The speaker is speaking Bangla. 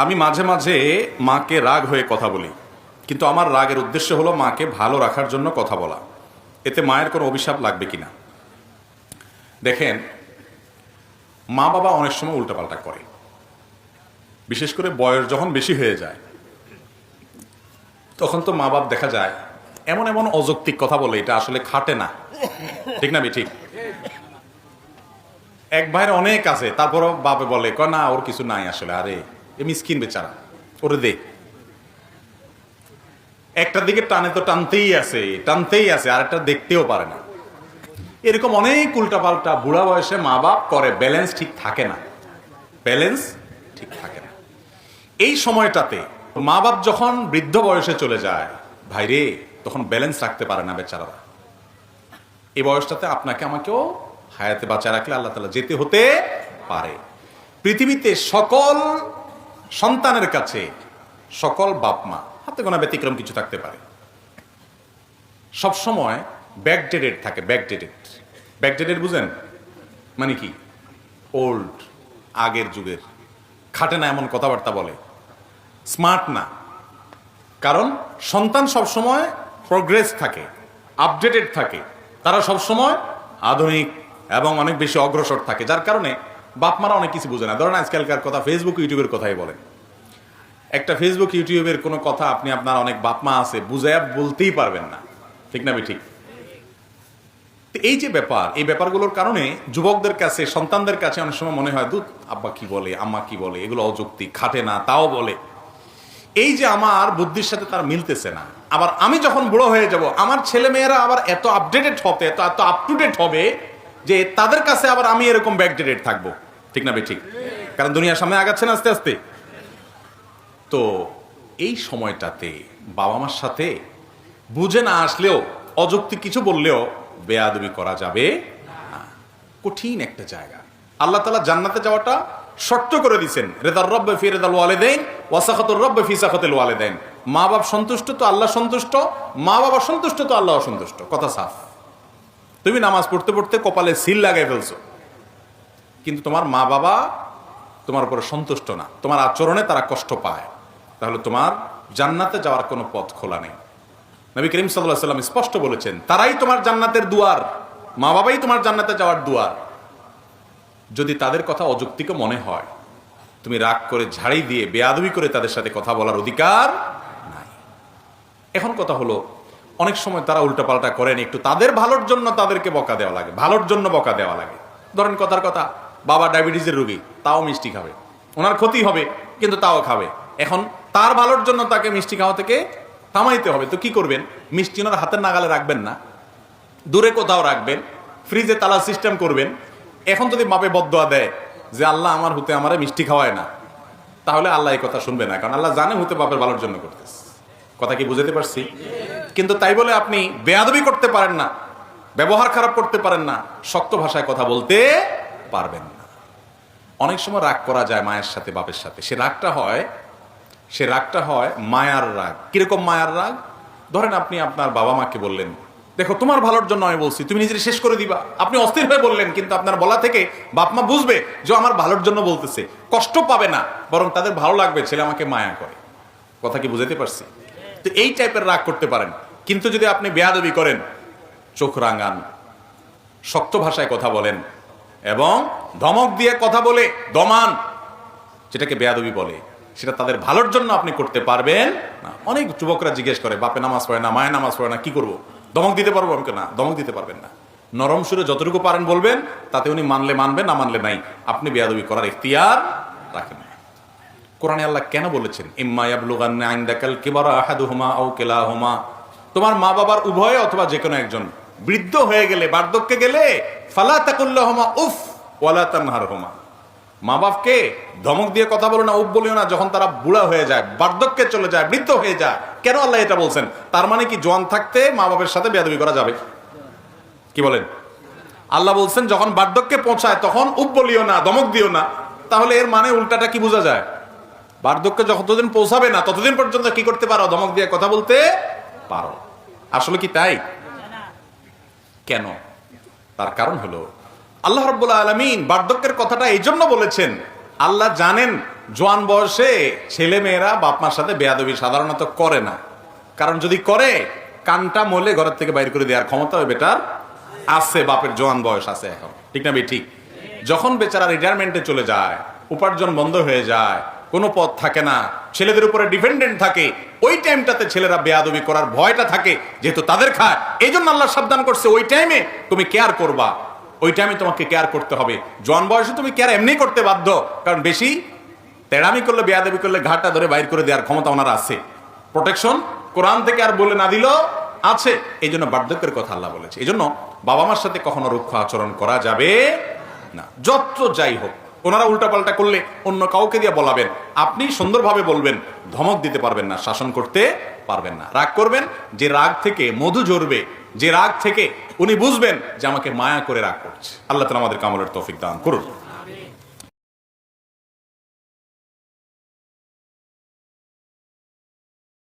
আমি মাঝে মাঝে মাকে রাগ হয়ে কথা বলি, কিন্তু আমার রাগের উদ্দেশ্য হলো মাকে ভালো রাখার জন্য কথা বলা। এতে মায়ের কোনো অভিশাপ লাগবে কিনা? দেখেন, মা বাবা অনেক সময় উল্টাপাল্টা করে, বিশেষ করে বয়স যখন বেশি হয়ে যায় তখন তো মা বাপ দেখা যায় এমন এমন অযৌক্তিক কথা বলে, এটা আসলে খাটে না। ঠিক না? ঠিক। এক ভাইয়ের অনেক আছে, তারপরও বাপে বলে না ওর কিছু নাই আসলে, আরে এ মিসকিন বেচারা, ওরে দে। একটা দিকে টানে তো টানতেই আছে, আর একটা দেখতেও পারে না। এরকম অনেক উল্টাপাল্টা বুড়া বয়সে মা বাপ করে, ব্যালেন্স ঠিক থাকে না। এই সময়টাতে মা বাপ যখন বৃদ্ধ বয়সে চলে যায়, ভাইরে, তখন ব্যালেন্স রাখতে পারে না বেচারারা। এই বয়সটাতে আপনাকে আমাকেও হায়াতে বাঁচা রাখলে আল্লাহ তাআলা যেতে হতে পারে। পৃথিবীতে সকল সন্তানের কাছে সকল বাপ মা, হাতে গোনা ব্যতিক্রম কিছু থাকতে পারে, সবসময় ব্যাকডেটেড থাকে। ব্যাকডেটেড বুঝেন মানে কি? ওল্ড, আগের যুগের, খাটে না এমন কথাবার্তা বলে, স্মার্ট না। কারণ সন্তান সবসময় প্রোগ্রেস থাকে, আপডেটেড থাকে, তারা সবসময় আধুনিক এবং অনেক বেশি অগ্রসর থাকে, যার কারণে বাপমারা অনেক কিছু বুঝে না। ধরেন আজকালকার কথা, ফেসবুক ইউটিউবের কথাই বলেন। একটা ফেসবুক ইউটিউবের কোনো কথা আপনি, আপনার অনেক বাপমা আছে, বুঝাইয়া বলতেই পারবেন না। ঠিক না? ঠিক। এই যে ব্যাপার, এই ব্যাপারগুলোর কারণে যুবকদের কাছে, সন্তানদের কাছে অনেক সময় মনে হয়, দুধ আব্বা কি বলে, আম্মা কি বলে, এগুলো অযৌক্তিক, খাটে না, তাও বলে। এই যে আমার বুদ্ধির সাথে তার মিলতেছে না। আবার আমি যখন বুড়ো হয়ে যাব, আমার ছেলে মেয়েরা আবার এত আপডেটেড হবে, এত আপ টু ডেট হবে যে তাদের কাছে আবার আমি এরকম ব্যাকডেটেড থাকবো। ঠিক না? ঠিক। কারণ দুনিয়ার সামনে আগাচ্ছে না আস্তে আস্তে। তো এই সময়টাতে বাবা মার সাথে বুঝে না আসলেও, অযৌক্তিক কিছু বললেও বেয়াদবি করা যাবে না। কঠিন একটা জায়গা। আল্লাহ তাআলা জান্নাতে যাওয়াটা শর্ত করে দিয়েছেন, রিদার রব্বি ফি রিদাল ওয়ালিদাইন ওয়া সাখাতুর রব্বি ফি সাখাতিল ওয়ালিদাইন। মা বাপ সন্তুষ্ট তো আল্লাহ সন্তুষ্ট, মা বাবা সন্তুষ্ট তো আল্লাহ সন্তুষ্ট। কথা সাফ। তুমি নামাজ পড়তে পড়তে কপালে সিল লাগাই ফেলছো, কিন্তু তোমার মা বাবা তোমার উপরে সন্তুষ্ট না, তোমার আচরণে তারা কষ্ট পায়, তাহলে তোমার জান্নাতে যাওয়ার কোনো পথ খোলা নেই। নবী করিম সাল্লাল্লাহু আলাইহি ওয়াসাল্লাম স্পষ্ট বলেছেন, তারাই তোমার জান্নাতের দুয়ার, মা বাবাই তোমার জান্নাতে যাওয়ার দুয়ার। যদি তাদের কথা অযৌক্তিক মনে হয়, তুমি রাগ করে, ঝাড়ি দিয়ে, বেয়াদবি করে তাদের সাথে কথা বলার অধিকার নাই। এখন কথা হলো, অনেক সময় তারা উল্টাপাল্টা করেন, একটু তাদের ভালোর জন্য তাদেরকে বকা দেওয়া লাগে, ভালোর জন্য বকা দেওয়া লাগে। ধরেন কথার কথা, বাবা ডায়াবেটিসের রোগী, তাও মিষ্টি খাবে, ওনার ক্ষতি হবে কিন্তু তাও খাবে। এখন তার ভালোর জন্য তাকে মিষ্টি খাওয়া থেকে থামাইতে হবে, তো কি করবেন? মিষ্টি ওনার হাতের নাগালে রাখবেন না, দূরে কোথাও রাখবেন, ফ্রিজে তালা সিস্টেম করবেন। এখন যদি বাপে বদদোয়া দেয় যে আল্লাহ আমার হুতে আমারে মিষ্টি খাওয়ায় না, তাহলে আল্লাহ এই কথা শুনবে না, কারণ আল্লাহ জানে হুতে বাপের ভালোর জন্য করতেছে। কথা কি বুঝাতে পারছি? কিন্তু তাই বলে আপনি বেয়াদবি করতে পারেন না, ব্যবহার খারাপ করতে পারেন না, শক্ত ভাষায় কথা বলতে পারবেন না। অনেক সময় রাগ করা যায় মায়ের সাথে, বাপের সাথে। সে রাগটা হয় মায়ার রাগ। কিরকম মায়ার রাগ? ধরেন আপনি আপনার বাবা মাকে বললেন, দেখো তোমার ভালোর জন্য আমি বলছি, তুমি নিজের শেষ করে দিবা। আপনি অস্থির হয়ে বললেন, কিন্তু আপনার বলা থেকে বাপ মা বুঝবে যে আমার ভালোর জন্য বলতেছে, কষ্ট পাবে না, বরং তাদের ভালো লাগবে ছেলে আমাকে মায়া করে। কথা কি বুঝাতে পারছি? তো এই টাইপের রাগ করতে পারেন। কিন্তু যদি আপনি বেয়াদবি করেন, চোখ রাঙান, শক্ত ভাষায় কথা বলেন এবং ধমক দিয়ে কথা বলে দমান, যেটাকে বেয়াদবি বলে, সেটা তাদের ভালোর জন্য আপনি করতে পারবেন না। অনেক যুবকরা জিজ্ঞেস করে, বাপে নামাজ পড়ে না, মায়ে নামাজ পড়ে না, কি করবো? ধমক দিতে পারবো? আমাকে না, ধমক দিতে পারবেন না। নরম সুরে যতটুকু পারেন বলবেন, তাতে উনি মানলে মানবেন, না মানলে নাই। আপনি বেয়াদবি করার ইখতিয়ার রাখেন না। কোরআনে আল্লাহ কেন বলেছেন, ইম্মা ইয়াবলুগান্না ইনদাকাল কিবারা আহাদুহুমা আও কিলাহুমা, তোমার মা বাবার উভয় অথবা যে কোনো একজন বৃদ্ধ হয়ে গেলে, বার্ধক্যে গেলে, ফালা তাকুল্লাহুমা উফ ওয়ালা তানহারহুমা, মা বাপকে ধমক দিয়ে কথা বলো না, উফ বলিও না, যখন তারা বুড়া হয়ে যায়, বার্ধক্যে চলে যায়, বৃদ্ধ হয়ে যায়। কেন আল্লাহ এটা বলছেন? তার মানে কি জোয়ান থাকতে মা বাপের সাথে বেয়াদবি করা যাবে? কি বলেন? আল্লাহ বলছেন যখন বার্ধক্যে পৌঁছায় তখন উফ বলিও না, ধমক দিও না। তাহলে এর মানে উল্টাটা কি বোঝা যায়? বার্ধক্যে যতদিন পৌঁছাবে না ততদিন পর্যন্ত কি করতে পারো? ধমক দিয়ে কথা বলতে পারো। আসলে কি তাই? কেন? তার কারণ হলো, আল্লাহ রাব্বুল আলামিন বার্ধক্যের কথাটা এই জন্য বলেছেন, আল্লাহ জানেন জোয়ান বয়সে ছেলে মেয়েরা বাপ মার সাথে বেয়াদবি সাধারণত করে না, কারণ যদি করে কানটা মলে ঘরের থেকে বাইর করে দেওয়ার ক্ষমতা ওই বেটার আছে, বাপের জোয়ান বয়স আছে এখন, ঠিক না ভাই? ঠিক। যখন বেচারা রিটায়ারমেন্টে চলে যায়, উপার্জন বন্ধ হয়ে যায়, কোনো পথ থাকে না, ছেলেদের উপরে ডিপেন্ডেন্ট থাকে, ওই টাইমটাতে ছেলেরা বেয়াদবি করার ভয়টা থাকে, যেহেতু তাদের খায়। এই জন্য আল্লাহ সাবধান করছে, ওই টাইমে তুমি কেয়ার করবা, ওই টাইমে তোমাকে কেয়ার করতে হবে। জোয়ান বয়সে তুমি কেয়ার এমনি করতে বাধ্য, কারণ বেশি তেড়ামি করলে, বেয়াদবি করলে ঘাটটা ধরে বাইর করে দেওয়ার ক্ষমতা ওনার আছে। প্রোটেকশন কোরআন থেকে আর বলে না দিলেও আছে। এই জন্য বার্ধক্যের কথা আল্লাহ বলেছে। এই জন্য বাবা মার সাথে কখনো রুক্ষ আচরণ করা যাবে না, যত যাই হোক। ওনারা উল্টাপাল্টা করলে অন্য কাউকে দিয়ে বলাবেন, আপনি সুন্দরভাবে বলবেন, ধমক দিতে পারবেন না, শাসন করতে পারবেন না। রাগ করবেন, যে রাগ থেকে মধু ঝরবে, যে রাগ থেকে উনি বুঝবেন যে আমাকে মায়া করে রাগ করছে। আল্লাহ তাআলা আমাদের আমলের তৌফিক দান করুন।